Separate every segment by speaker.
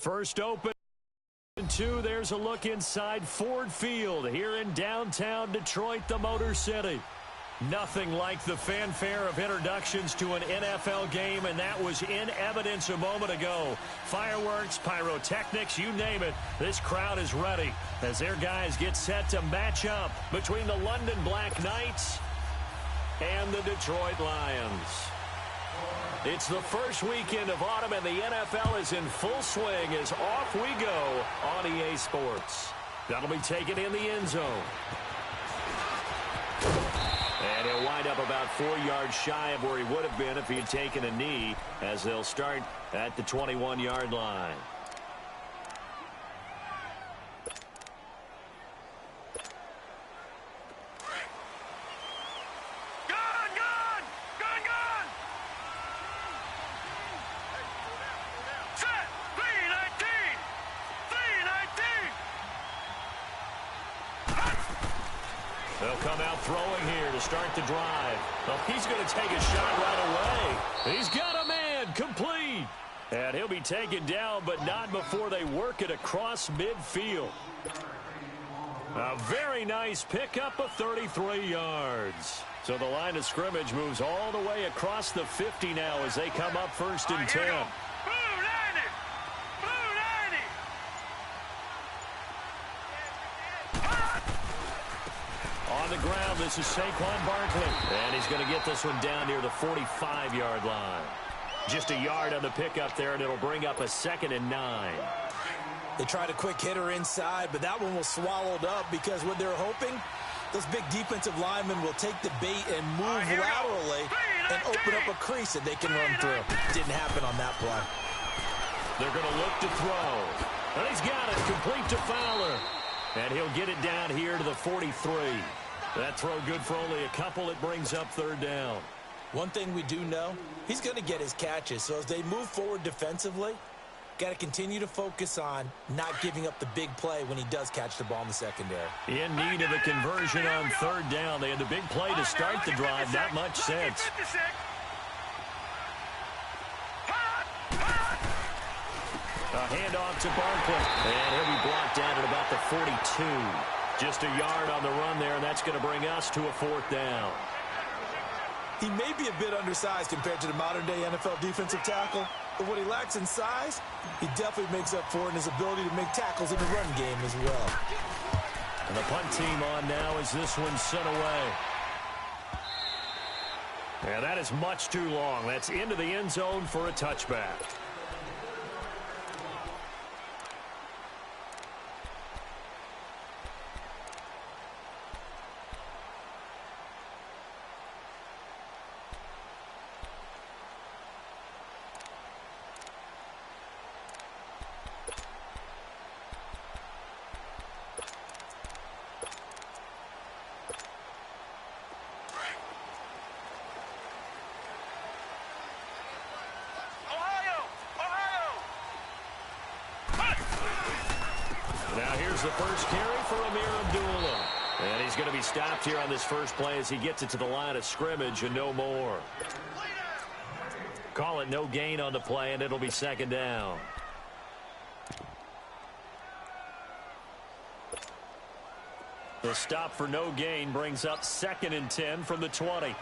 Speaker 1: First open. Two, there's a look inside Ford Field here in downtown Detroit, the Motor City. Nothing like the fanfare of introductions to an NFL game, and that was in evidence a moment ago. Fireworks, pyrotechnics, you name it. This crowd is ready as their guys get set to match up between the London Black Knights and the Detroit Lions. It's the first weekend of autumn, and the NFL is in full swing as off we go on EA Sports. That'll be taken in the end zone. And he'll wind up about 4 yards shy of where he would have been if he had taken a knee, as they'll start at the 21-yard line.
Speaker 2: They'll come out throwing here to start the drive. Well, he's going to take a shot right away.
Speaker 1: He's got a man, complete. And he'll be taken down, but not before they work it across midfield. A very nice pickup of 33 yards. So the line of scrimmage moves all the way across the 50 now as they come up first and 10. On the ground, this is Saquon Barkley. And he's going to get this one down near the 45-yard line. Just a yard on the pickup there, and it'll bring up a 2nd and 9.
Speaker 3: They tried a quick hitter inside, but that one was swallowed up because what they're hoping, those big defensive linemen will take the bait and move laterally and open up a crease that they can run through. Didn't happen on that play.
Speaker 1: They're going to look to throw. And he's got it, complete to Fowler. And he'll get it down here to the 43. That throw good for only a couple. It brings up 3rd down.
Speaker 3: One thing we do know, he's going to get his catches. So as they move forward defensively, got to continue to focus on not giving up the big play when he does catch the ball in the secondary.
Speaker 1: In need of a conversion on 3rd down. They had the big play to start the drive. Not much sense. A handoff to Barkley. And he'll be blocked down at about the 42. Just a yard on the run there, and that's going to bring us to a 4th down.
Speaker 3: He may be a bit undersized compared to the modern-day NFL defensive tackle, but what he lacks in size, he definitely makes up for in his ability to make tackles in the run game as well.
Speaker 1: And the punt team on now as this one's sent away. And that is much too long. That's into the end zone for a touchback. The first carry for Amir Abdullah. And he's going to be stopped here on this first play as he gets it to the line of scrimmage and no more. Call it no gain on the play, and it'll be 2nd down. The stop for no gain brings up 2nd and 10 from the 20.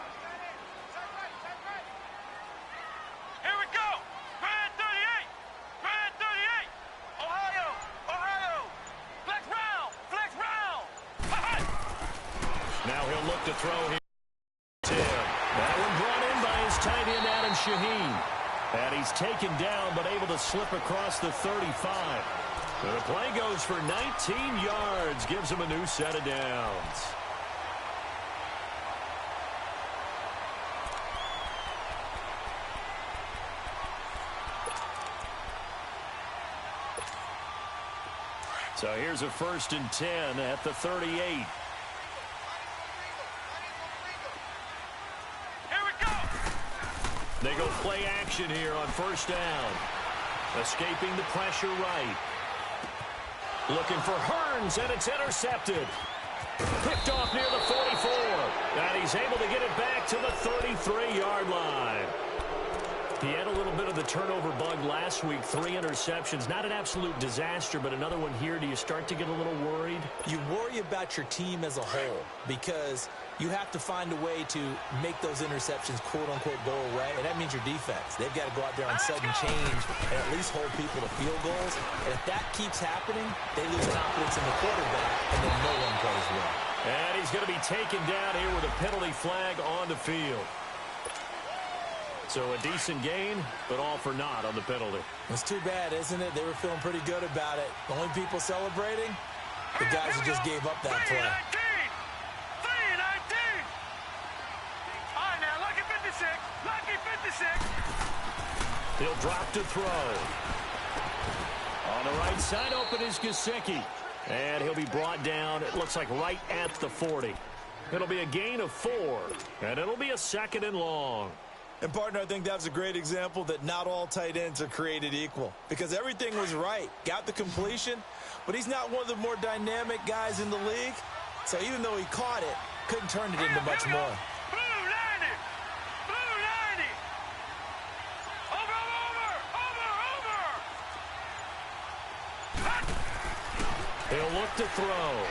Speaker 1: To throw here. That one brought in by his tight end, Adam Shaheen. And he's taken down, but able to slip across the 35. The play goes for 19 yards, gives him a new set of downs. So here's a 1st and 10 at the 38. They go play action here on 1st down. Escaping the pressure right. Looking for Hearns, and it's intercepted. Picked off near the 44. And he's able to get it back to the 33-yard line. He had a little bit of the turnover bug last week, 3 interceptions. Not an absolute disaster, but another one here. Do you start to get a little worried?
Speaker 3: You worry about your team as a whole because you have to find a way to make those interceptions, quote-unquote, go away, and that means your defense. They've got to go out there on sudden change and at least hold people to field goals. And if that keeps happening, they lose confidence in the quarterback, and then no one plays well.
Speaker 1: And he's going to be taken down here with a penalty flag on the field. So a decent gain, but all for naught on the penalty.
Speaker 3: It's too bad, isn't it? They were feeling pretty good about it. The only people celebrating, the guys who just gave up that play.
Speaker 4: 3-19. All right, now, lucky 56. Lucky 56.
Speaker 1: He'll drop to throw. On the right side, open is Gesicki. And he'll be brought down, it looks like right at the 40. It'll be a gain of 4, and it'll be a 2nd and long.
Speaker 3: And, partner, I think that was a great example that not all tight ends are created equal because everything was right. Got the completion, but he's not one of the more dynamic guys in the league. So even though he caught it, couldn't turn it into much more.
Speaker 4: Blue 90. Blue 90. Over.
Speaker 1: He'll look to throw.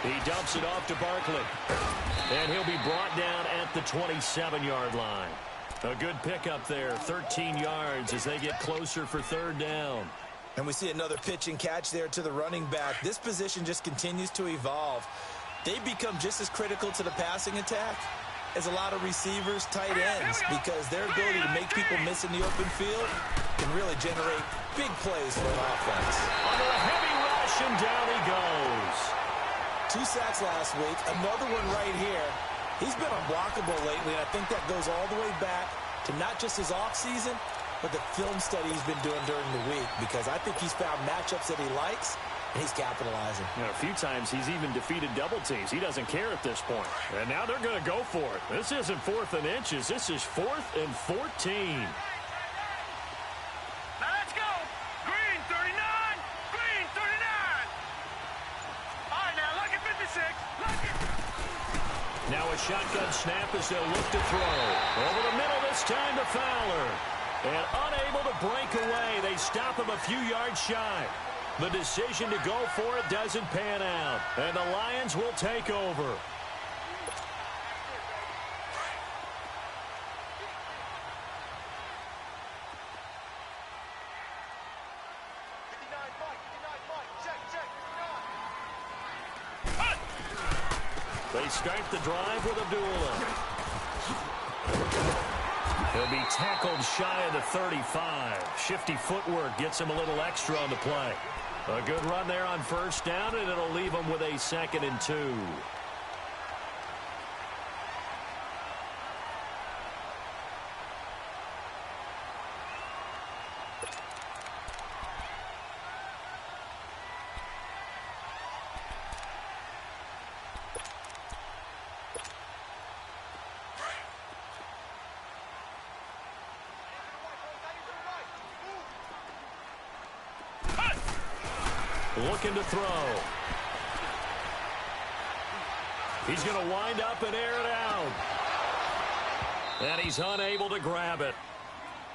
Speaker 1: He dumps it off to Barkley. And he'll be brought down at the 27-yard line. A good pickup there, 13 yards as they get closer for 3rd down.
Speaker 3: And we see another pitch and catch there to the running back. This position just continues to evolve. They become just as critical to the passing attack as a lot of receivers, tight ends, because their ability to make people miss in the open field can really generate big plays for an offense.
Speaker 1: Under a heavy rush, and down he goes.
Speaker 3: 2 sacks last week, another one right here. He's been unblockable lately, and I think that goes all the way back to not just his offseason, but the film study he's been doing during the week, because I think he's found matchups that he likes, and he's capitalizing.
Speaker 1: You know, a few times he's even defeated double teams. He doesn't care at this point. And now they're going to go for it. This isn't 4th and inches. This is 4th and 14.
Speaker 4: Now let's go. Green 39. Green 39. All right, now, lucky 56. Lucky.
Speaker 1: Now a shotgun snap as they'll look to throw. Over the middle this time to Fowler. And unable to break away. They stop him a few yards shy. The decision to go for it doesn't pan out. And the Lions will take over. They start the drive with Abdullah. He'll be tackled shy of the 35. Shifty footwork gets him a little extra on the play. A good run there on 1st down, and it'll leave him with a 2nd and 2. Looking to throw. He's going to wind up and air it out. And he's unable to grab it.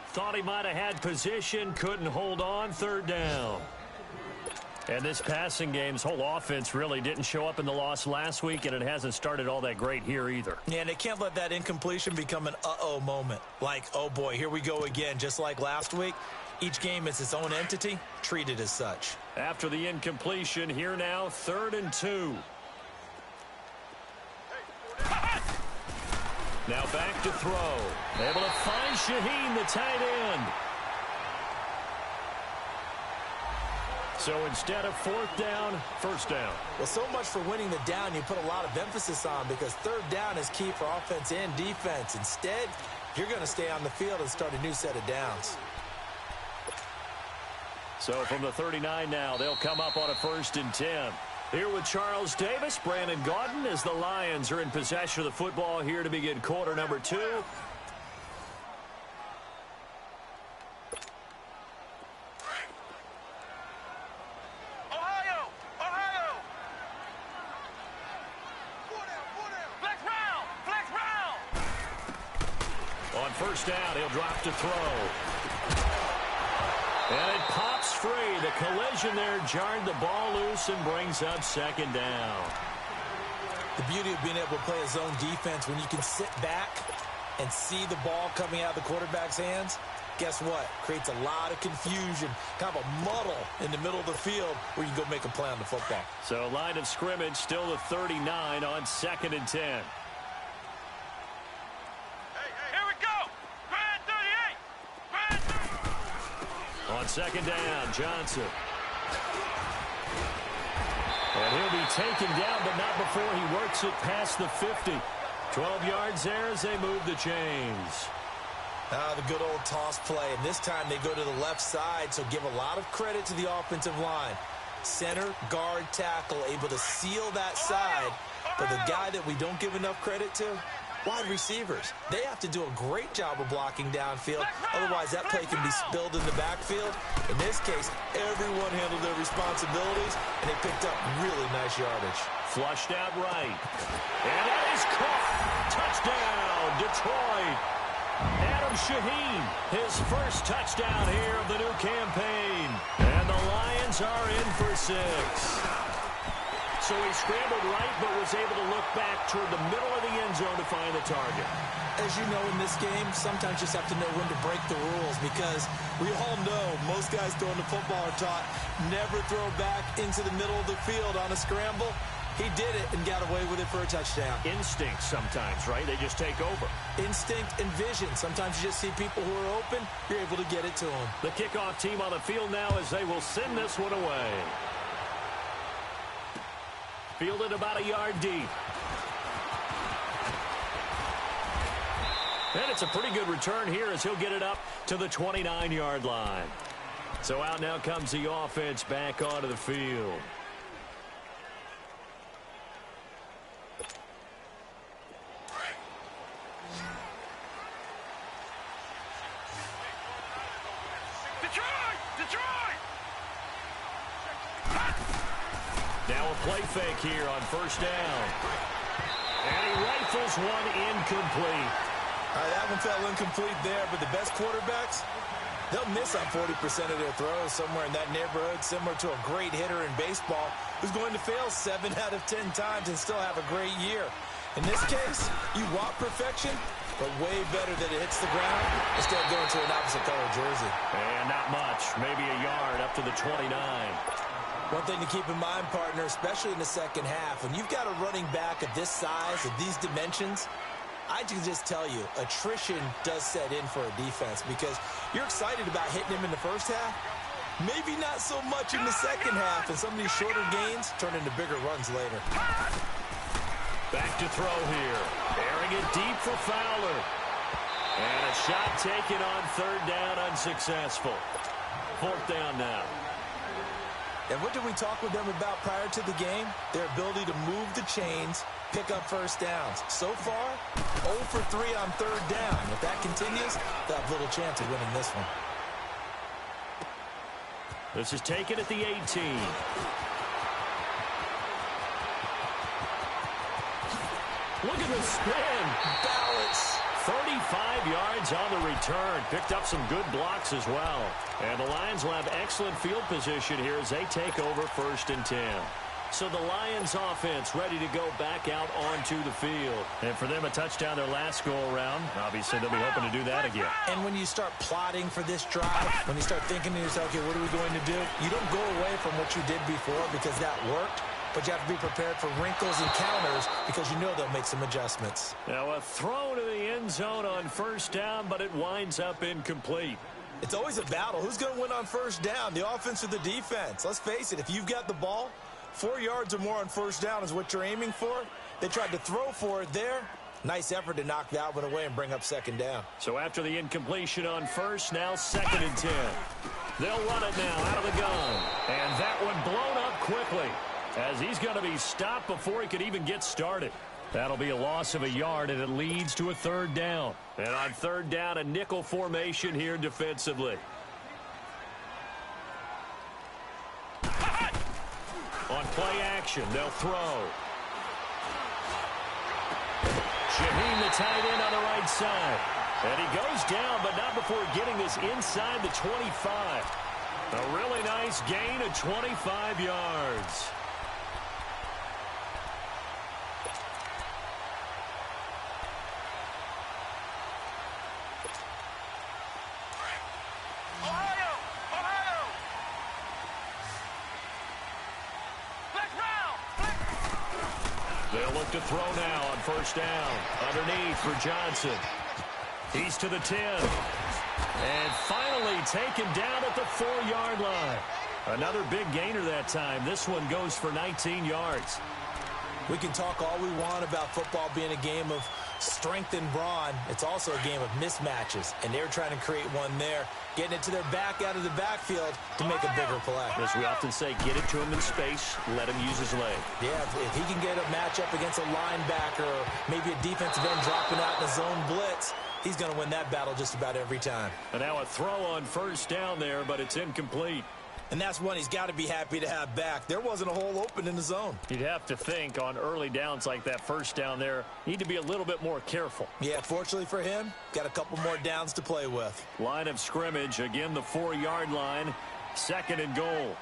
Speaker 1: Thought he might have had position, couldn't hold on, 3rd down. And this passing game's whole offense really didn't show up in the loss last week, and it hasn't started all that great here either.
Speaker 3: Yeah, and they can't let that incompletion become an uh-oh moment. Like, oh boy, here we go again, just like last week. Each game is its own entity, treated as such.
Speaker 1: After the incompletion, here now, 3rd and 2. Now back to throw. Able to find Shaheen, the tight end. So instead of 4th down, 1st down.
Speaker 3: Well, so much for winning the down you put a lot of emphasis on because 3rd down is key for offense and defense. Instead, you're going to stay on the field and start a new set of downs.
Speaker 1: So from the 39 now, they'll come up on a 1st and 10. Here with Charles Davis, Brandon Gaudin, as the Lions are in possession of the football here to begin quarter number 2. first down. He'll drop to throw. And it pops free. The collision there jarred the ball loose and brings up second down.
Speaker 3: The beauty of being able to play a zone defense when you can sit back and see the ball coming out of the quarterback's hands, guess what? Creates a lot of confusion, kind of a muddle in the middle of the field where you can go make a play on the football.
Speaker 1: So line of scrimmage still the 39 on 2nd and 10.
Speaker 4: Here we go. Grand 38.
Speaker 1: On 2nd down, Johnson. And he'll be taken down, but not before he works it past the 50. 12 yards there as they move the chains.
Speaker 3: The good old toss play, and this time they go to the left side, so give a lot of credit to the offensive line. Center, guard, tackle, able to seal that side. But the guy that we don't give enough credit to, wide receivers. They have to do a great job of blocking downfield. Otherwise, that play can be spilled in the backfield. In this case, everyone handled their responsibilities, and they picked up really nice yardage.
Speaker 1: Flushed out right. And that is caught. Touchdown, Detroit. Adam Shaheen, his first touchdown here of the new campaign. And the Lions are in for 6. So he scrambled right, but was able to look back toward the middle of the end zone to find the target.
Speaker 3: As you know, in this game, sometimes you just have to know when to break the rules, because we all know most guys throwing the football are taught never throw back into the middle of the field on a scramble. He did it and got away with it for a touchdown.
Speaker 1: Instinct sometimes, right? They just take over.
Speaker 3: Instinct and vision. Sometimes you just see people who are open, you're able to get it to them.
Speaker 1: The kickoff team on the field now as they will send this one away. Fielded about a yard deep. And it's a pretty good return here as he'll get it up to the 29-yard line. So out now comes the offense back onto the field. Now a play fake here on first down. And he rifles one incomplete.
Speaker 3: All right, that one fell incomplete there, but the best quarterbacks, they'll miss on 40% of their throws, somewhere in that neighborhood, similar to a great hitter in baseball who's going to fail 7 out of 10 times and still have a great year. In this case, you want perfection, but way better that it hits the ground instead of going to an opposite color jersey.
Speaker 1: And not much, maybe a yard up to the 29.
Speaker 3: One thing to keep in mind, partner, especially in the second half, when you've got a running back of this size, of these dimensions, I can just tell you, attrition does set in for a defense, because you're excited about hitting him in the first half. Maybe not so much in the second half, and some of these shorter gains turn into bigger runs later.
Speaker 1: Back to throw here. Airing it deep for Fowler. And a shot taken on third down, unsuccessful. Fourth down now.
Speaker 3: And what did we talk with them about prior to the game? Their ability to move the chains, pick up first downs. So far, 0 for 3 on third down. If that continues, they'll have little chance of winning this one.
Speaker 1: This is taken at the 18. Look at the spin.
Speaker 3: Balance.
Speaker 1: 35 yards on the return. Picked up some good blocks as well. And the Lions will have excellent field position here as they take over 1st and 10. So the Lions offense ready to go back out onto the field. And for them, a touchdown their last go-around. Obviously, they'll be hoping to do that again.
Speaker 3: And when you start plotting for this drive, when you start thinking to yourself, okay, what are we going to do? You don't go away from what you did before because that worked. But you have to be prepared for wrinkles and counters because you know they'll make some adjustments.
Speaker 1: Now a throw to the end zone on first down, but it winds up incomplete.
Speaker 3: It's always a battle. Who's going to win on first down, the offense or the defense? Let's face it, if you've got the ball, 4 yards or more on first down is what you're aiming for. They tried to throw for it there. Nice effort to knock that one away and bring up second down.
Speaker 1: So after the incompletion on first, now 2nd and 10. They'll run it now out of the gun. And that one blown up quickly, as he's going to be stopped before he could even get started. That'll be a loss of a yard, and it leads to a third down. And on third down, a nickel formation here defensively. On play action, they'll throw. Shaheen, the tight end on the right side. And he goes down, but not before getting this inside the 25. A really nice gain of 25 yards. They'll look to throw now on first down. Underneath for Johnson. He's to the 10. And finally taken down at the 4-yard line. Another big gainer that time. This one goes for 19 yards.
Speaker 3: We can talk all we want about football being a game of strength and brawn. It's also a game of mismatches, and they're trying to create one there, getting it to their back out of the backfield to make a bigger play.
Speaker 1: As we often say, get it to him in space, let him use his leg.
Speaker 3: Yeah, if he can get a matchup against a linebacker or maybe a defensive end dropping out in a zone blitz, he's going to win that battle just about every time.
Speaker 1: And now a throw on first down there, but it's incomplete.
Speaker 3: And that's one he's got to be happy to have back. There wasn't a hole open in the zone.
Speaker 1: You'd have to think on early downs like that first down there, need to be a little bit more careful.
Speaker 3: Yeah, fortunately for him, got a couple more downs to play with.
Speaker 1: Line of scrimmage, again the 4-yard line, 2nd and goal.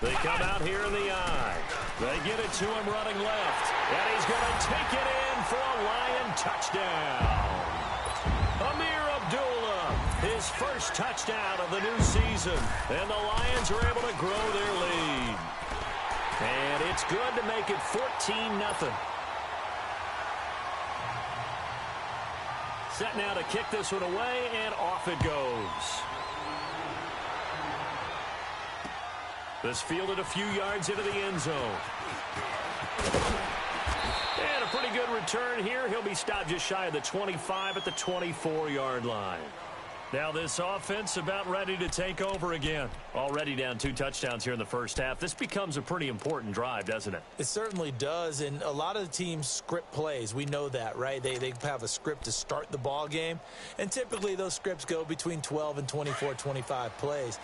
Speaker 1: They come out here in the eye. They get it to him running left. And he's going to take it in for a Lion touchdown. His first touchdown of the new season. And the Lions are able to grow their lead. And it's good to make it 14-0. Set now to kick this one away, and off it goes. This fielded a few yards into the end zone. And a pretty good return here. He'll be stopped just shy of the 25 at the 24-yard line. Now this offense about ready to take over again. Already down 2 touchdowns here in the first half. This becomes a pretty important drive, doesn't it?
Speaker 3: It certainly does, and a lot of the teams script plays. We know that, right? They have a script to start the ball game, and typically those scripts go between 12 and 24, 25 plays.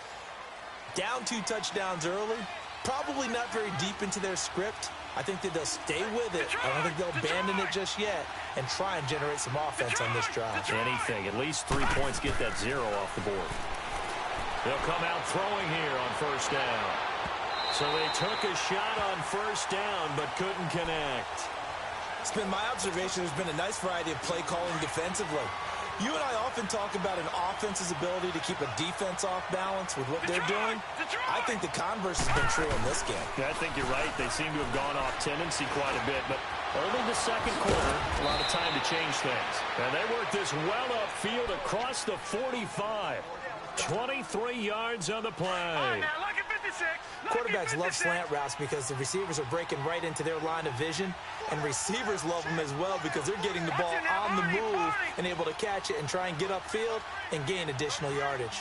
Speaker 3: Down 2 touchdowns early, probably not very deep into their script. I think that they'll stay with it. I don't think they'll abandon it just yet and try and generate some offense on this drive.
Speaker 1: Anything. At least 3 points, get that 0 off the board. They'll come out throwing here on first down. So they took a shot on first down but couldn't connect.
Speaker 3: It's been my observation there's been a nice variety of play calling defensively. You and I often talk about an offense's ability to keep a defense off balance with what they're doing. I think the converse has been true in this game.
Speaker 1: Yeah, I think you're right. They seem to have gone off tendency quite a bit, but only the second quarter, a lot of time to change things. And they work this well upfield across the 45. 23 yards on the play.
Speaker 3: Quarterbacks love slant routes because the receivers are breaking right into their line of vision, and receivers love them as well because they're getting the ball on the move and able to catch it and try and get upfield and gain additional yardage.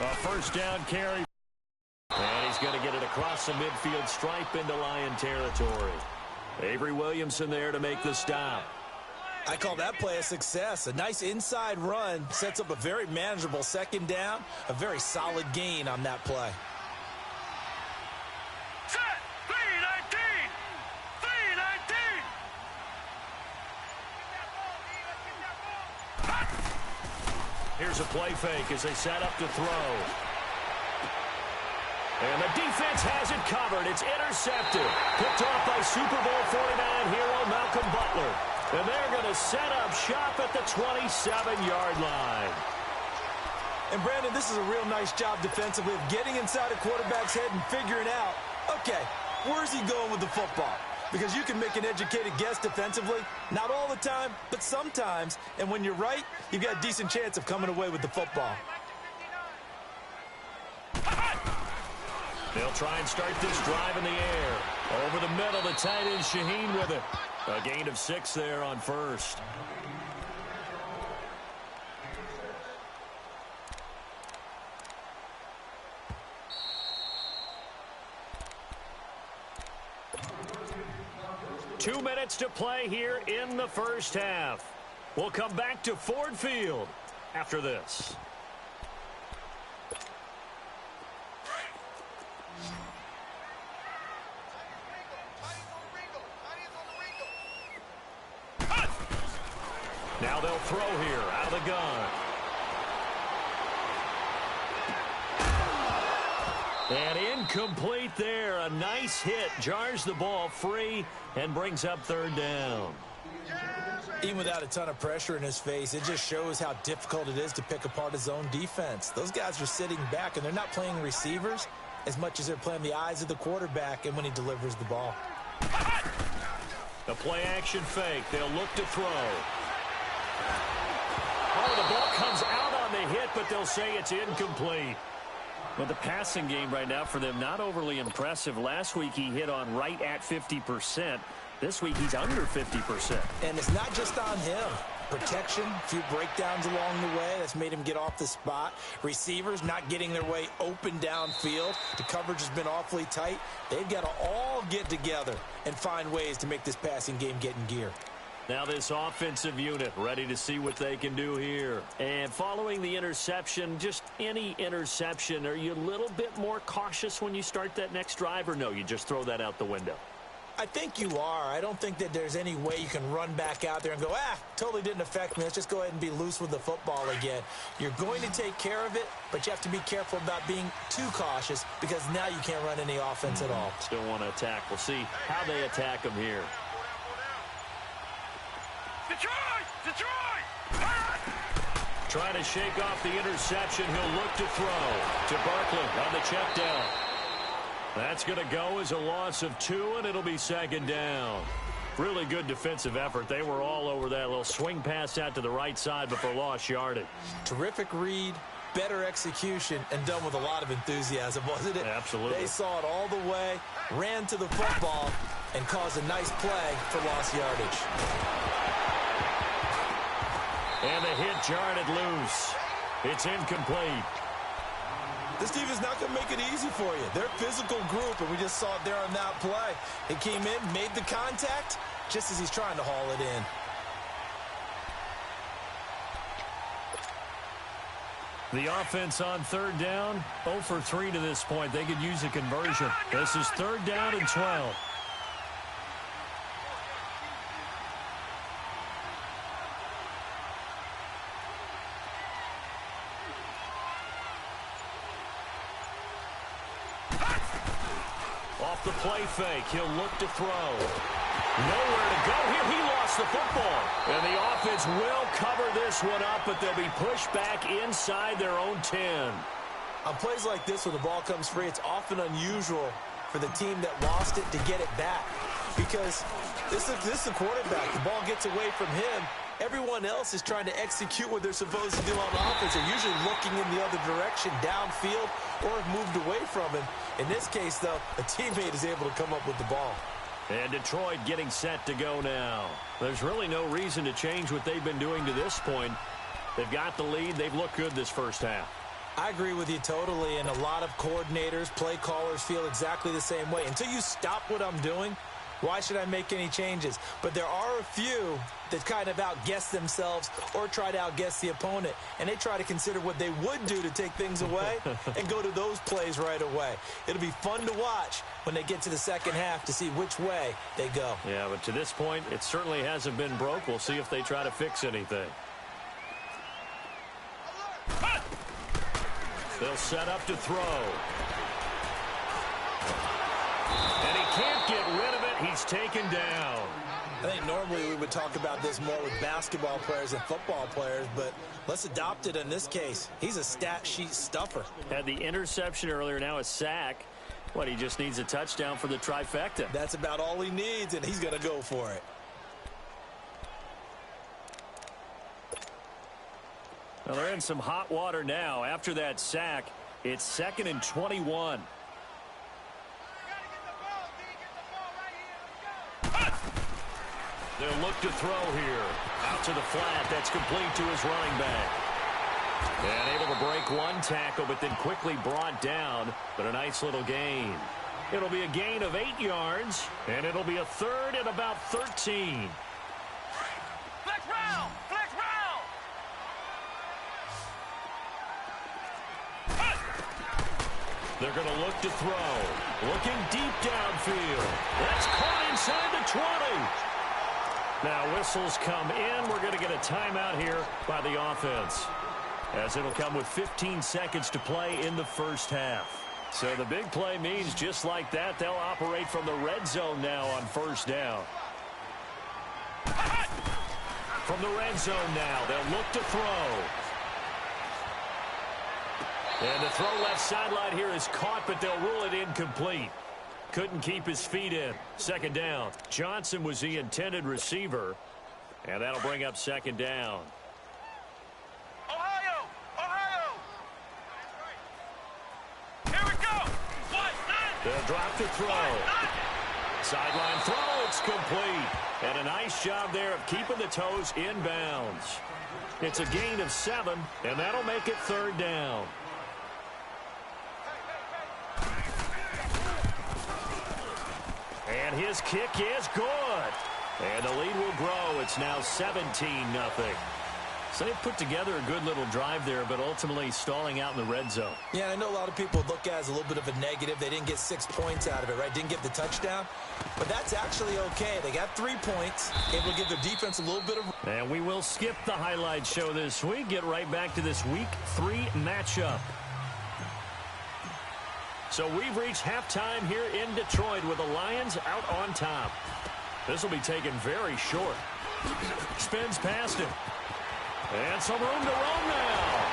Speaker 1: A first down carry. And he's going to get it across the midfield stripe into Lion territory. Avery Williamson there to make the stop.
Speaker 3: I call that play a success. A nice inside run sets up a very manageable second down. A very solid gain on that play.
Speaker 4: Set! 319! 319!
Speaker 1: Here's a play fake as they set up to throw. And the defense has it covered. It's intercepted. Picked off by Super Bowl 49 hero Malcolm Butler. And they're going to set up shop at the 27-yard line.
Speaker 3: And, Brandon, this is a real nice job defensively of getting inside a quarterback's head and figuring out, okay, where's he going with the football? Because you can make an educated guess defensively, not all the time, but sometimes. And when you're right, you've got a decent chance of coming away with the football.
Speaker 1: They'll try and start this drive in the air. Over the middle, the tight end Shaheen with it. A gain of 6 there on first. Two minutes to play here in the first half. We'll come back to Ford Field after this. Now they'll throw here out of the gun. And incomplete there. A nice hit. Jars the ball free and brings up third down.
Speaker 3: Even without a ton of pressure in his face, it just shows how difficult it is to pick apart his own defense. Those guys are sitting back, and they're not playing receivers as much as they're playing the eyes of the quarterback and when he delivers the ball.
Speaker 1: The play-action fake. They'll look to throw. Oh, the ball comes out on the hit, but they'll say it's incomplete. Well, the passing game right now for them, not overly impressive. Last week he hit on right at 50%. This week he's under 50%.
Speaker 3: And it's not just on him. Protection, a few breakdowns along the way. That's made him get off the spot. Receivers not getting their way open downfield. The coverage has been awfully tight. They've got to all get together and find ways to make this passing game get in gear.
Speaker 1: Now this offensive unit ready to see what they can do here. And following the interception, just any interception, are you a little bit more cautious when you start that next drive, or no, you just throw that out the window?
Speaker 3: I think you are. I don't think that there's any way you can run back out there and go, totally didn't affect me. Let's just go ahead and be loose with the football again. You're going to take care of it, but you have to be careful about being too cautious because now you can't run any offense at all.
Speaker 1: Still want to attack. We'll see how they attack them here.
Speaker 4: Detroit!
Speaker 1: Trying to shake off the interception. He'll look to throw to Barkley on the check down. That's going to go as a loss of 2, and it'll be second down. Really good defensive effort. They were all over that little swing pass out to the right side, but for lost yardage.
Speaker 3: Terrific read, better execution, and done with a lot of enthusiasm, wasn't it?
Speaker 1: Absolutely.
Speaker 3: They saw it all the way, ran to the football, and caused a nice play for lost yardage.
Speaker 1: And the hit jarred it loose. It's incomplete.
Speaker 3: This team is not going to make it easy for you. They're a physical group, and we just saw it there on that play. He came in, made the contact, just as he's trying to haul it in.
Speaker 1: The offense on third down, 0 for 3 to this point. They could use a conversion. This is third down and 12. Off the play fake, he'll look to throw. Nowhere to go here. He lost the football. And the offense will cover this one up, but they'll be pushed back inside their own 10.
Speaker 3: On plays like this, when the ball comes free, it's often unusual for the team that lost it to get it back. Because this is the quarterback. The ball gets away from him. Everyone else is trying to execute what they're supposed to do on offense. They're usually looking in the other direction, downfield, or have moved away from him. In this case, though, a teammate is able to come up with the ball.
Speaker 1: And Detroit getting set to go now. There's really no reason to change what they've been doing to this point. They've got the lead. They've looked good this first half.
Speaker 3: I agree with you totally, and a lot of coordinators, play callers feel exactly the same way. Until you stop what I'm doing, why should I make any changes? But there are a few that kind of outguess themselves or try to outguess the opponent, and they try to consider what they would do to take things away and go to those plays right away. It'll be fun to watch when they get to the second half to see which way they go.
Speaker 1: Yeah, but to this point, it certainly hasn't been broke. We'll see if they try to fix anything. They'll set up to throw. And he can't get rid of it. He's taken down.
Speaker 3: I think normally we would talk about this more with basketball players and football players, but let's adopt it in this case. He's a stat sheet stuffer.
Speaker 1: Had the interception earlier, now a sack. What, he just needs a touchdown for the trifecta.
Speaker 3: That's about all he needs, and he's going to go for it.
Speaker 1: Well, they're in some hot water now. After that sack, it's 2nd and 21. They'll look to throw here. Out to the flat. That's complete to his running back. And able to break one tackle, but then quickly brought down. But a nice little gain. It'll be a gain of 8 yards, and it'll be a 3rd and about 13.
Speaker 4: Flex round! Flex round!
Speaker 1: They're going to look to throw. Looking deep downfield. That's caught inside the 20. Now whistles come in. We're going to get a timeout here by the offense, as it'll come with 15 seconds to play in the first half. So the big play means just like that, they'll operate from the red zone now on first down. From the red zone now, they'll look to throw. And the throw left sideline here is caught, but they'll rule it incomplete. Couldn't keep his feet in. Second down. Johnson was the intended receiver, and that'll bring up second down.
Speaker 4: Ohio! Ohio! Here we go!
Speaker 1: They'll drop to throw. Sideline throw, it's complete. And a nice job there of keeping the toes inbounds. It's a gain of 7, and that'll make it third down. And his kick is good. And the lead will grow. It's now 17-0. So they put together a good little drive there, but ultimately stalling out in the red zone.
Speaker 3: Yeah, I know a lot of people look at it as a little bit of a negative. They didn't get 6 points out of it, right? Didn't get the touchdown. But that's actually okay. They got 3 points, able to give their defense a little bit of...
Speaker 1: And we will skip the highlight show this week. Get right back to this Week 3 matchup. So we've reached halftime here in Detroit with the Lions out on top. This will be taken very short. Spins past him. And some room to roam now.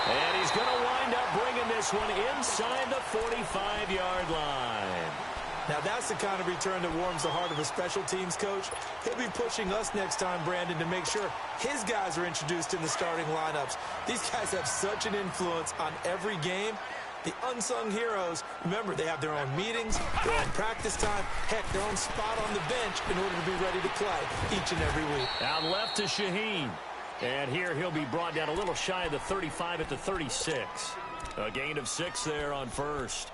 Speaker 1: And he's going to wind up bringing this one inside the 45-yard line.
Speaker 3: Now that's the kind of return that warms the heart of a special teams coach. He'll be pushing us next time, Brandon, to make sure his guys are introduced in the starting lineups. These guys have such an influence on every game. The unsung heroes, remember, they have their own meetings, their own practice time, heck, their own spot on the bench in order to be ready to play each and every week.
Speaker 1: Out left to Shaheen. And here he'll be brought down a little shy of the 35 at the 36. A gain of 6 there on first.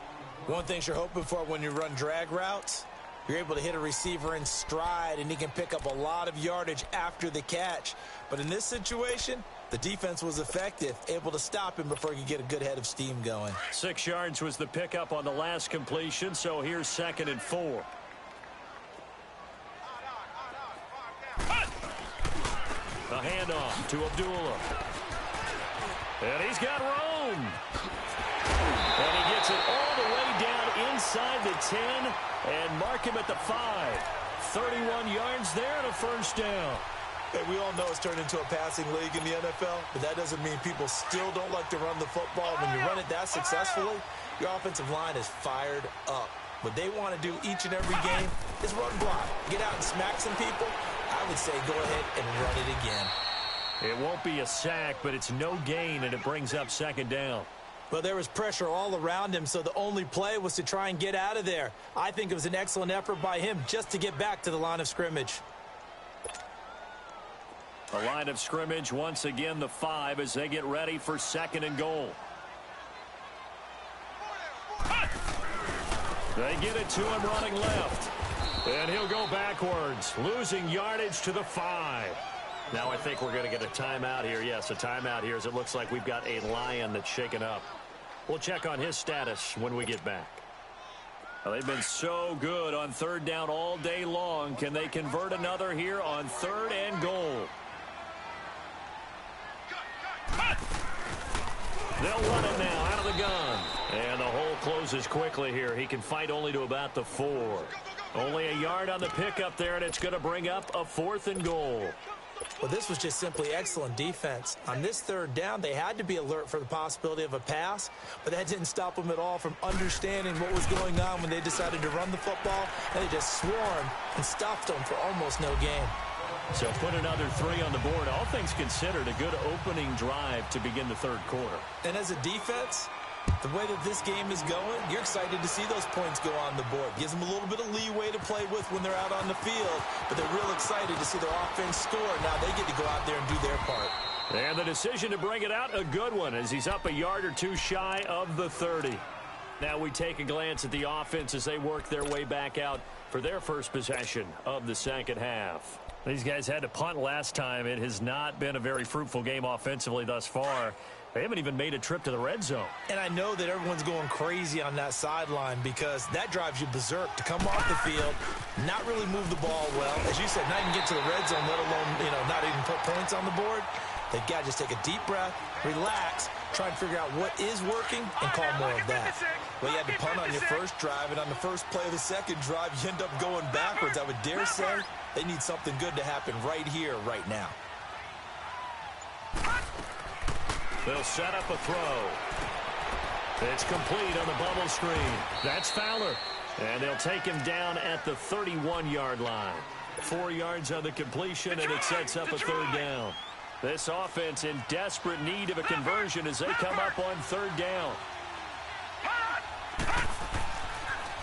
Speaker 3: One thing you're hoping for when you run drag routes, you're able to hit a receiver in stride, and he can pick up a lot of yardage after the catch. But in this situation, the defense was effective, able to stop him before he could get a good head of steam going.
Speaker 1: 6 yards was the pickup on the last completion, so here's 2nd and 4. A handoff to Abdullah. And he's got room. And he gets it all the way down inside the 10 and mark him at the 5. 31 yards there and a first down.
Speaker 3: Hey, we all know it's turned into a passing league in the NFL, but that doesn't mean people still don't like to run the football. When you run it that successfully, your offensive line is fired up. What they want to do each and every game is run block. Get out and smack some people. I would say go ahead and run it again.
Speaker 1: It won't be a sack, but it's no gain, and it brings up 2nd down.
Speaker 3: Well, there was pressure all around him, so the only play was to try and get out of there. I think it was an excellent effort by him just to get back to the line of scrimmage.
Speaker 1: The line of scrimmage, once again, the 5 as they get ready for 2nd and goal. They get it to him running left. And he'll go backwards, losing yardage to the 5. Now I think we're going to get a timeout here. Yes, a timeout here as it looks like we've got a Lion that's shaken up. We'll check on his status when we get back. Well, they've been so good on 3rd down all day long. Can they convert another here on 3rd and goal? They'll run it now out of the gun. And the hole closes quickly here. He can fight only to about the 4. Only a yard on the pickup there, and it's going to bring up a 4th and goal.
Speaker 3: Well, this was just simply excellent defense. On this 3rd down, they had to be alert for the possibility of a pass, but that didn't stop them at all from understanding what was going on when they decided to run the football, and they just swarmed and stopped them for almost no gain.
Speaker 1: So put another 3 on the board. All things considered, a good opening drive to begin the 3rd quarter.
Speaker 3: And as a defense, the way that this game is going, you're excited to see those points go on the board. Gives them a little bit of leeway to play with when they're out on the field, but they're real excited to see their offense score. Now they get to go out there and do their part.
Speaker 1: And the decision to bring it out, a good one, as he's up a yard or 2 shy of the 30. Now we take a glance at the offense as they work their way back out for their first possession of the 2nd half. These guys had to punt last time. It has not been a very fruitful game offensively thus far. They haven't even made a trip to the red zone.
Speaker 3: And I know that everyone's going crazy on that sideline because that drives you berserk to come off the field, not really move the ball well. As you said, not even get to the red zone, let alone, not even put points on the board. They've got to just take a deep breath, relax, try and figure out what is working, and call more of that. Well, you had to punt on your first drive, and on the first play of the second drive, you end up going backwards. I would dare say they need something good to happen right here, right now.
Speaker 1: They'll set up a throw. It's complete on the bubble screen. That's Fowler. And they'll take him down at the 31-yard line. 4 yards on the completion, and it sets up a third down. This offense in desperate need of a conversion as they come up on third down.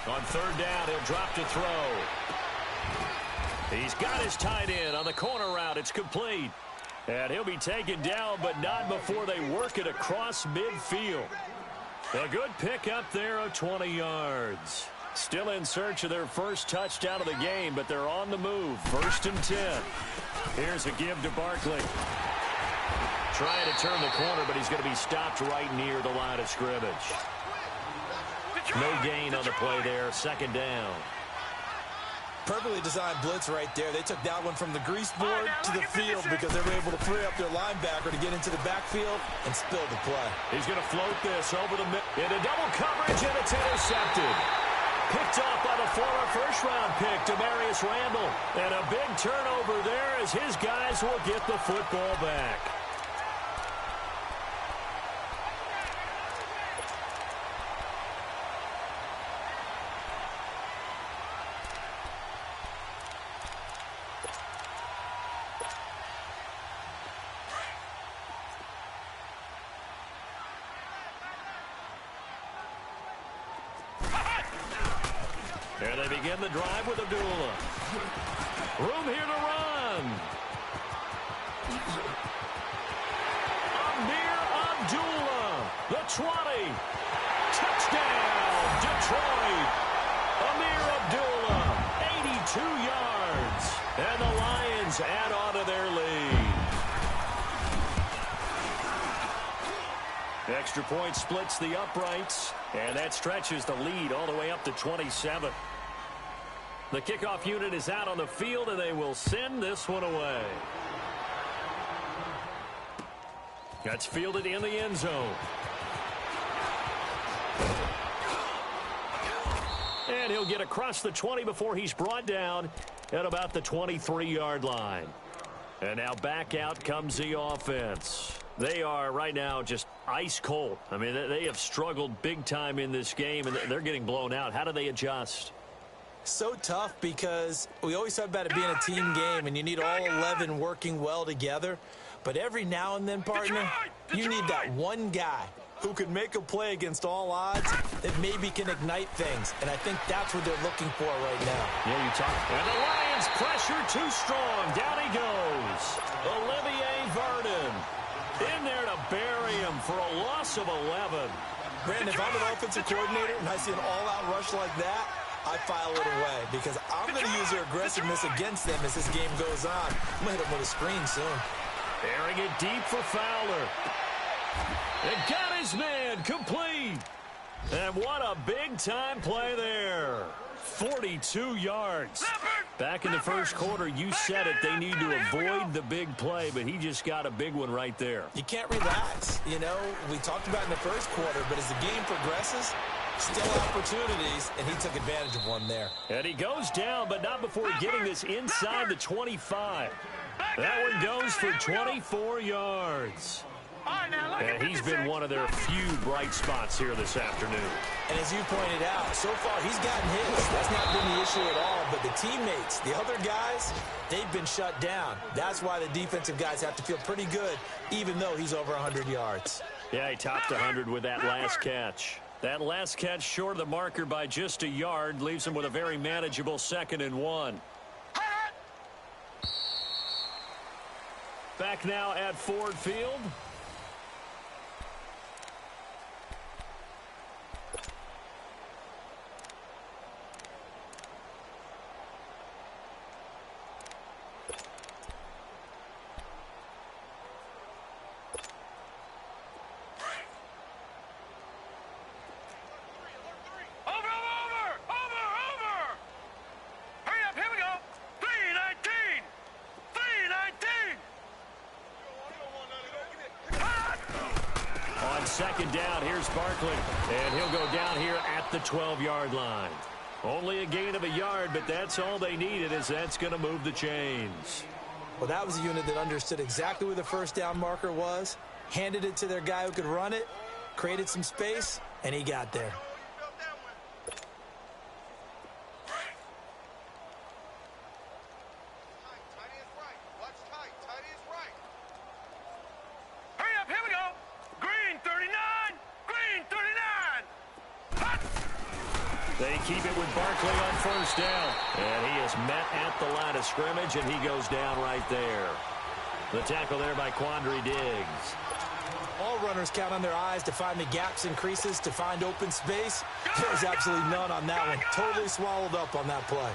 Speaker 1: On third down, he'll drop to throw. He's got his tight end on the corner route. It's complete. And he'll be taken down, but not before they work it across midfield. A good pickup there of 20 yards. Still in search of their first touchdown of the game, but they're on the move. 1st and 10. Here's a give to Barkley. Trying to turn the corner, but he's going to be stopped right near the line of scrimmage. No gain on the play there. 2nd down.
Speaker 3: Perfectly designed blitz right there. They took that one from the grease board to the field because they were able to free up their linebacker to get into the backfield and spill the play.
Speaker 1: He's going to float this over the middle into double coverage, and it's intercepted. Picked off by the former first-round pick, Demarius Randall. And a big turnover there as his guys will get the football back. Here they begin the drive with Abdullah. Room here to run. Amir Abdullah, the 20. Touchdown, Detroit. Amir Abdullah, 82 yards. And the Lions add on to their lead. Extra point splits the uprights, and that stretches the lead all the way up to 27. The kickoff unit is out on the field, and they will send this one away. That's fielded in the end zone. And he'll get across the 20 before he's brought down at about the 23-yard line. And now back out comes the offense. They are right now just ice cold. I mean, they have struggled big time in this game, and they're getting blown out. How do they adjust?
Speaker 3: So tough because we always talk about it being a team game, and you need all 11 working well together. But every now and then, partner, you need that one guy who can make a play against all odds that maybe can ignite things. And I think that's what they're looking for right now.
Speaker 1: Yeah, you talk. And the Lions pressure too strong. Down he goes. Olivier Vernon in there to bury him for a loss of 11.
Speaker 3: Brandon, if I'm an offensive coordinator and I see an all-out rush like that, I file it away because I'm going to use their aggressiveness against them as this game goes on. I'm going to hit them with a screen soon.
Speaker 1: Airing it deep for Fowler. And got his man complete. And what a big-time play there. 42 yards. Back in the first quarter, you said it. They need to avoid the big play, but he just got a big one right there.
Speaker 3: You can't relax. You know, we talked about in the first quarter, but as the game progresses, still opportunities, and he took advantage of one there.
Speaker 1: And he goes down, but not before getting this inside the 25. That one goes for 24 yards. And he's been one of their few bright spots here this afternoon.
Speaker 3: And as you pointed out, so far he's gotten hits. That's not been the issue at all. But the teammates, the other guys, they've been shut down. That's why the defensive guys have to feel pretty good, even though he's over 100 yards.
Speaker 1: Yeah, he topped 100 with that last catch. That last catch short of the marker by just a yard leaves him with a very manageable 2nd and 1. Back now at Ford Field. second down. Here's Barkley, and he'll go down here at the 12-yard line. Only a gain of a yard, but that's all they needed, as that's going to move the chains.
Speaker 3: Well, that was a unit that understood exactly where the first down marker was, handed it to their guy who could run it, created some space, and he got there.
Speaker 4: Hurry up, here we go. Green 39, green 39.
Speaker 1: They keep it with Barkley on first down. And he is met at the line of scrimmage, and he goes down right there. The tackle there by Quandre Diggs.
Speaker 3: All runners count on their eyes to find the gaps and creases, to find open space. There's absolutely none on that one. Totally swallowed up on that play.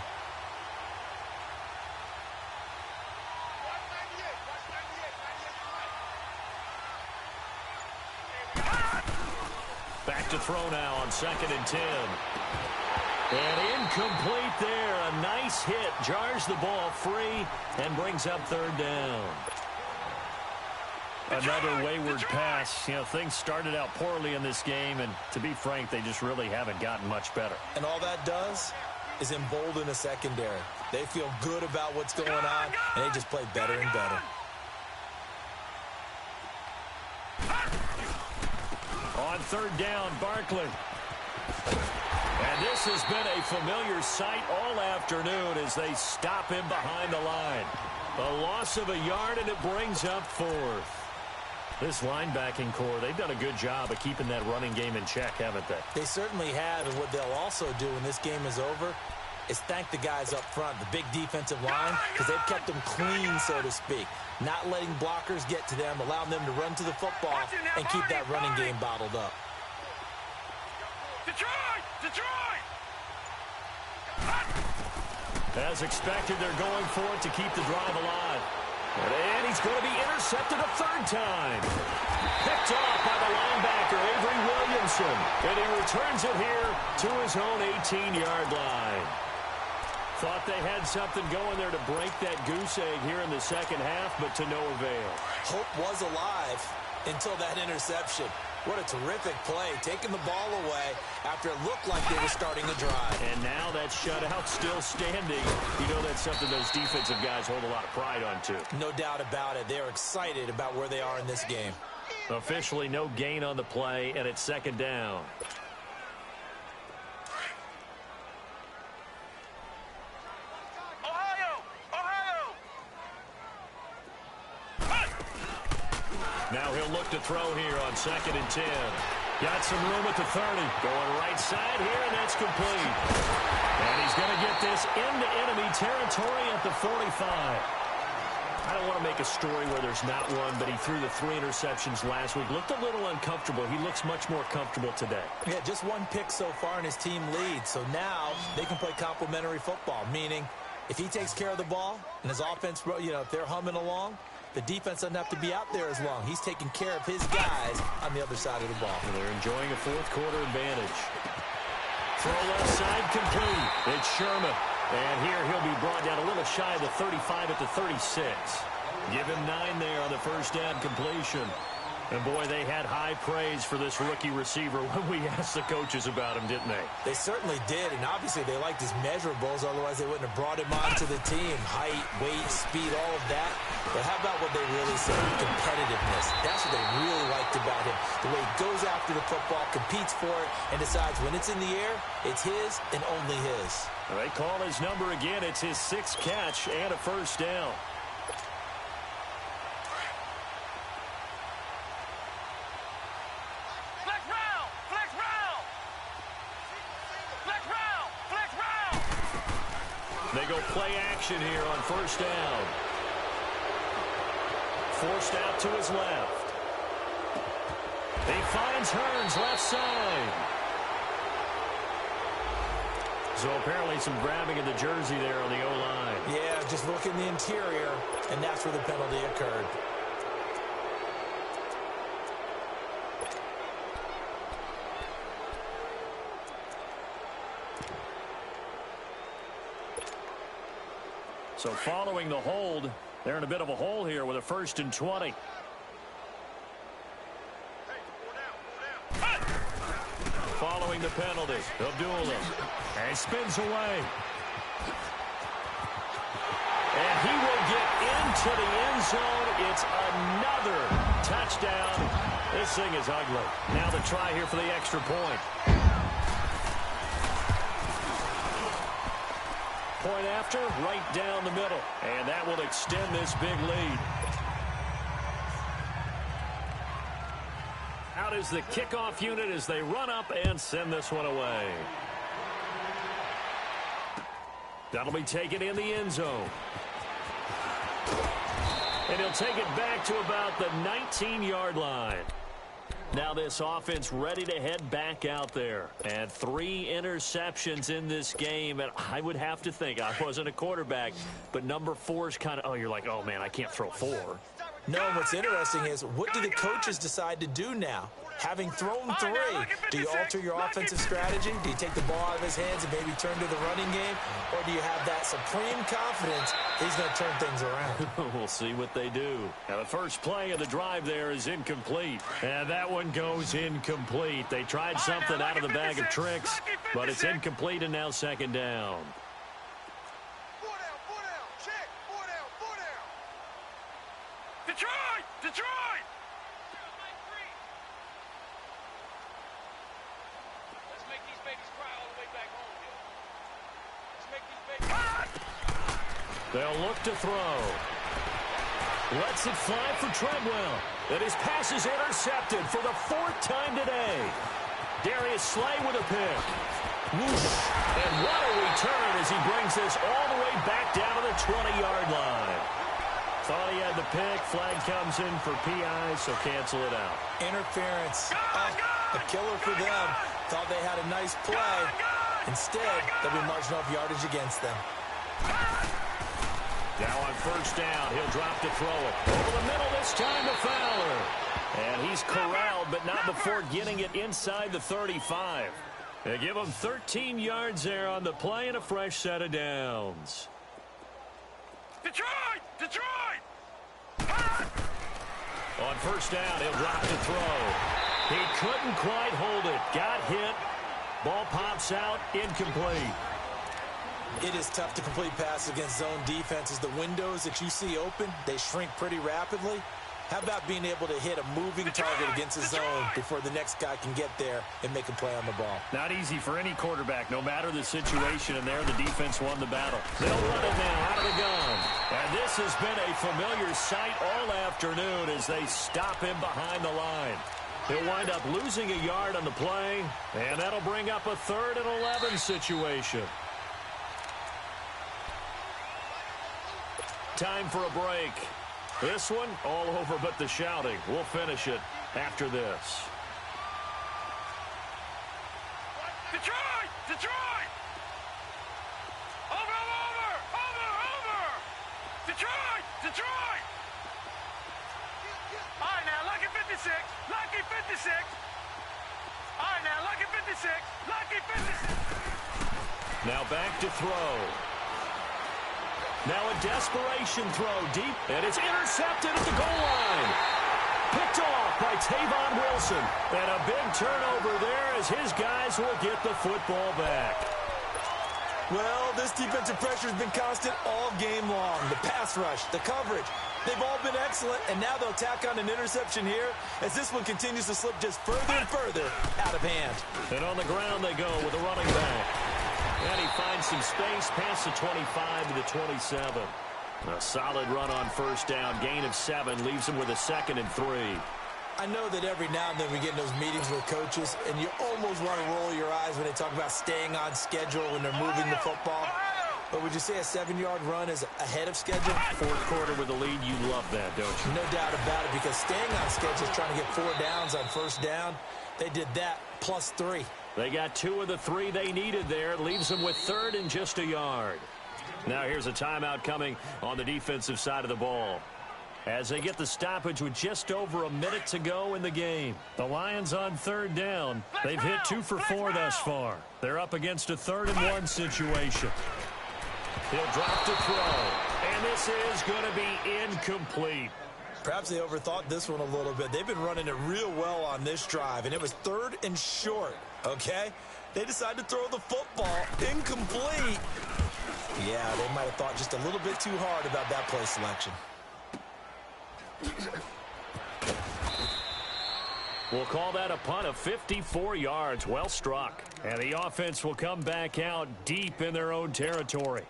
Speaker 1: Back to throw now on 2nd and 10. And incomplete there. A nice hit. Jars the ball free and brings up 3rd down. Another wayward pass. You know, things started out poorly in this game, and to be frank, they just really haven't gotten much better.
Speaker 3: And all that does is embolden a secondary. They feel good about what's going on, and they just play better and better.
Speaker 1: On 3rd down, Barkley. And this has been a familiar sight all afternoon as they stop him behind the line. A loss of a yard, and it brings up 4th. This linebacking core, they've done a good job of keeping that running game in check, haven't they?
Speaker 3: They certainly have, and what they'll also do when this game is over is thank the guys up front, the big defensive line, because they've kept them clean, so to speak. Not letting blockers get to them, allowing them to run to the football and keep that running game bottled up.
Speaker 4: Detroit! Detroit!
Speaker 1: As expected, they're going for it to keep the drive alive. And he's going to be intercepted a 3rd time. Picked off by the linebacker, Avery Williamson. And he returns it here to his own 18-yard line. Thought they had something going there to break that goose egg here in the second half, but to no avail.
Speaker 3: Hope was alive until that interception. What a terrific play, taking the ball away after it looked like they were starting a drive.
Speaker 1: And now that shutout still standing. You know that's something those defensive guys hold a lot of pride on, too.
Speaker 3: No doubt about it. They're excited about where they are in this game.
Speaker 1: Officially no gain on the play, and it's 2nd down. Now he'll look to throw here on 2nd and 10. Got some room at the 30. Going right side here, and that's complete. And he's going to get this into enemy territory at the 45. I don't want to make a story where there's not one, but he threw the 3 interceptions last week. Looked a little uncomfortable. He looks much more comfortable today.
Speaker 3: Yeah, just 1 pick so far, and his team leads. So now they can play complementary football, meaning if he takes care of the ball and his offense, you know, if they're humming along, the defense doesn't have to be out there as long. He's taking care of his guys on the other side of the ball.
Speaker 1: And they're enjoying a 4th quarter advantage. Throw left side complete. It's Sherman. And here he'll be brought down a little shy of the 35 at the 36. Give him 9 there on the first down completion. And, boy, they had high praise for this rookie receiver when we asked the coaches about him, didn't they?
Speaker 3: They certainly did, and obviously they liked his measurables. Otherwise, they wouldn't have brought him onto the team. Height, weight, speed, all of that. But how about what they really said? Competitiveness. That's what they really liked about him. The way he goes after the football, competes for it, and decides when it's in the air, it's his and only his.
Speaker 1: They call his number again. It's his 6th catch and a first down. They go play action here on first down. Forced out to his left. He finds Hearns left side. So apparently some grabbing of the jersey there on the O-line.
Speaker 3: Yeah, just look in the interior, and that's where the penalty occurred.
Speaker 1: So following the hold, they're in a bit of a hole here with a 1st and 20. the penalty. They'll duel him. And he spins away. And he will get into the end zone. It's another touchdown. This thing is ugly. Now the try here for the extra point. Point after, right down the middle. And that will extend this big lead. Out is the kickoff unit as they run up and send this one away. That'll be taken in the end zone. And he'll take it back to about the 19-yard line. Now this offense ready to head back out there. And 3 interceptions in this game. And I would have to think, I wasn't a quarterback, but number 4 is kind of, oh, you're like, oh, man, I can't throw 4.
Speaker 3: No, what's interesting is, what do the coaches decide to do now? Having thrown 3, do you alter your offensive strategy? Do you take the ball out of his hands and maybe turn to the running game? Or do you have that supreme confidence he's going to turn things around?
Speaker 1: We'll see what they do. Now, the first play of the drive there is incomplete. And that one goes incomplete. They tried something out of the bag of tricks, but it's incomplete and now second down.
Speaker 4: Detroit! Detroit! Let's make these babies cry all the way back home here. Let's make these babies...
Speaker 1: They'll look to throw. Lets it fly for Treadwell. And his pass is intercepted for the 4th time today. Darius Slay with a pick. Whoosh. And what a return as he brings this all the way back down to the 20-yard line. Thought he had the pick. Flag comes in for PI, so cancel it out.
Speaker 3: Interference. A killer for them. Thought they had a nice play. Instead, they'll be marching off yardage against them.
Speaker 1: Now on first down, he'll drop to throw it. Over the middle this time to Fowler. And he's corralled, but not before getting it inside the 35. They give him 13 yards there on the play and a fresh set of downs.
Speaker 4: Detroit! Detroit!
Speaker 1: On first down, he'll drop to throw. He couldn't quite hold it. Got hit. Ball pops out. Incomplete.
Speaker 3: It is tough to complete passes against zone defenses. The windows that you see open, they shrink pretty rapidly. How about being able to hit a moving target against the zone before the next guy can get there and make a play on the ball?
Speaker 1: Not easy for any quarterback, no matter the situation, and there the defense won the battle. They'll run it now out of the gun. And this has been a familiar sight all afternoon as they stop him behind the line. He'll wind up losing a yard on the play, and that'll bring up a 3rd and 11 situation. Time for a break. This one, all over but the shouting. We'll finish it after this.
Speaker 4: Detroit! Detroit! Over! Detroit! Detroit! All right, now, lucky 56. Lucky 56. All right, now, lucky 56. Lucky 56.
Speaker 1: Now back to throw. Now a desperation throw deep, and it's intercepted at the goal line. Picked off by Tavon Wilson. And a big turnover there as his guys will get the football back.
Speaker 3: Well, this defensive pressure has been constant all game long. The pass rush, the coverage, they've all been excellent, and now they'll tack on an interception here as this one continues to slip just further and further out of hand.
Speaker 1: And on the ground they go with a running back. And he finds some space past the 25 to the 27. A solid run on first down. Gain of 7 leaves him with a 2nd and 3.
Speaker 3: I know that every now and then we get in those meetings with coaches, and you almost want to roll your eyes when they talk about staying on schedule when they're moving the football. But would you say a 7-yard run is ahead of schedule?
Speaker 1: 4th quarter with a lead, you love that, don't you?
Speaker 3: No doubt about it, because staying on schedule is trying to get 4 downs on first down. They did that plus 3.
Speaker 1: They got 2 of the 3 they needed there. It leaves them with 3rd and just a yard. Now here's a timeout coming on the defensive side of the ball, as they get the stoppage with just over a minute to go in the game. The Lions on 3rd down. They've hit 2 for 4 thus far. They're up against a 3rd and 1 situation. He'll drop to throw, and this is going to be incomplete.
Speaker 3: Perhaps they overthought this one a little bit. They've been running it real well on this drive, and it was 3rd and short. Okay, they decide to throw the football. Incomplete. Yeah, they might have thought just a little bit too hard about that play selection.
Speaker 1: We'll call that a punt of 54 yards. Well struck. And the offense will come back out deep in their own territory.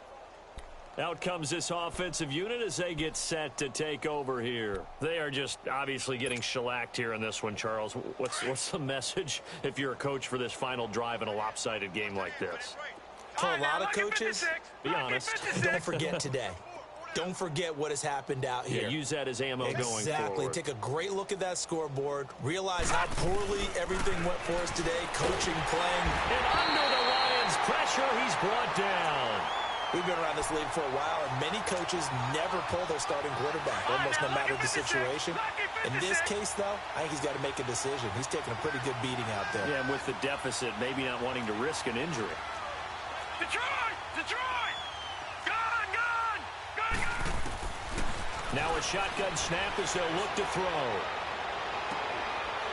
Speaker 1: Out comes this offensive unit as they get set to take over here. They are just obviously getting shellacked here in this one, Charles. What's the message if you're a coach for this final drive in a lopsided game like this?
Speaker 3: For a lot of coaches,
Speaker 1: be honest,
Speaker 3: don't forget today. Don't forget what has happened out here.
Speaker 1: Yeah, use that as ammo going forward.
Speaker 3: Exactly. Take a great look at that scoreboard. Realize how poorly everything went for us today. Coaching, playing.
Speaker 1: And under the Lions' pressure, he's brought down.
Speaker 3: We've been around this league for a while, and many coaches never pull their starting quarterback, almost no matter the situation. In this case, though, I think he's got to make a decision. He's taking a pretty good beating out there.
Speaker 1: Yeah, and with the deficit, maybe not wanting to risk an injury.
Speaker 4: Detroit! Detroit! Gone! Gone! Gone! Gone!
Speaker 1: Now a shotgun snap as they'll look to throw.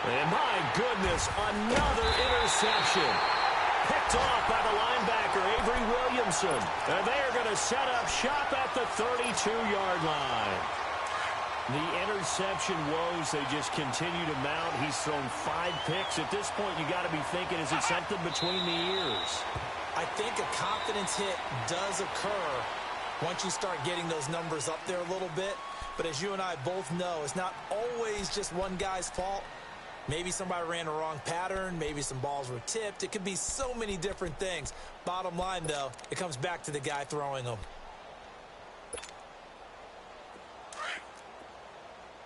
Speaker 1: And my goodness, another interception. Picked off by the linebacker, Avery Williamson. And they are going to set up shop at the 32-yard line. The interception woes, they just continue to mount. He's thrown 5 picks. At this point, you got to be thinking, is it something between the ears?
Speaker 3: I think a confidence hit does occur once you start getting those numbers up there a little bit. But as you and I both know, it's not always just one guy's fault. Maybe somebody ran a wrong pattern. Maybe some balls were tipped. It could be so many different things. Bottom line, though, it comes back to the guy throwing them.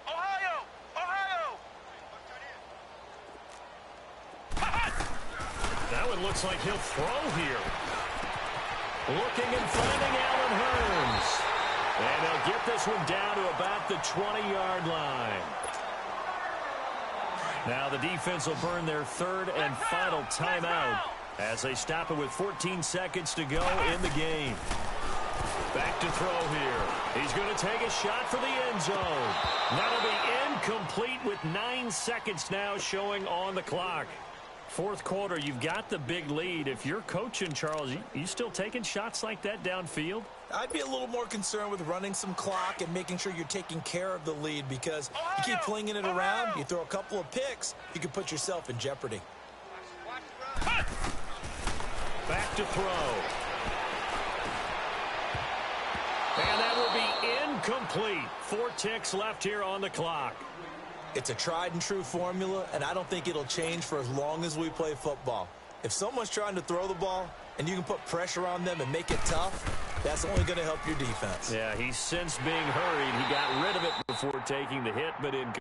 Speaker 4: Ohio! Ohio!
Speaker 1: That one looks like he'll throw here. Looking and finding Allen Hurns. And they'll get this one down to about the 20-yard line. Now the defense will burn their third and final timeout as they stop it with 14 seconds to go in the game. Back to throw here. He's going to take a shot for the end zone. That'll be incomplete with 9 seconds now showing on the clock. Fourth quarter, you've got the big lead. If you're coaching, Charles, you still taking shots like that downfield?
Speaker 3: I'd be a little more concerned with running some clock and making sure you're taking care of the lead, because you keep flinging it around, you throw a couple of picks, you can put yourself in jeopardy.
Speaker 1: Back to throw. And that will be incomplete. 4 ticks left here on the clock.
Speaker 3: It's a tried and true formula, and I don't think it'll change for as long as we play football. If someone's trying to throw the ball and you can put pressure on them and make it tough, that's only going to help your defense.
Speaker 1: Yeah, he's since being hurried. He got rid of it before taking the hit, but in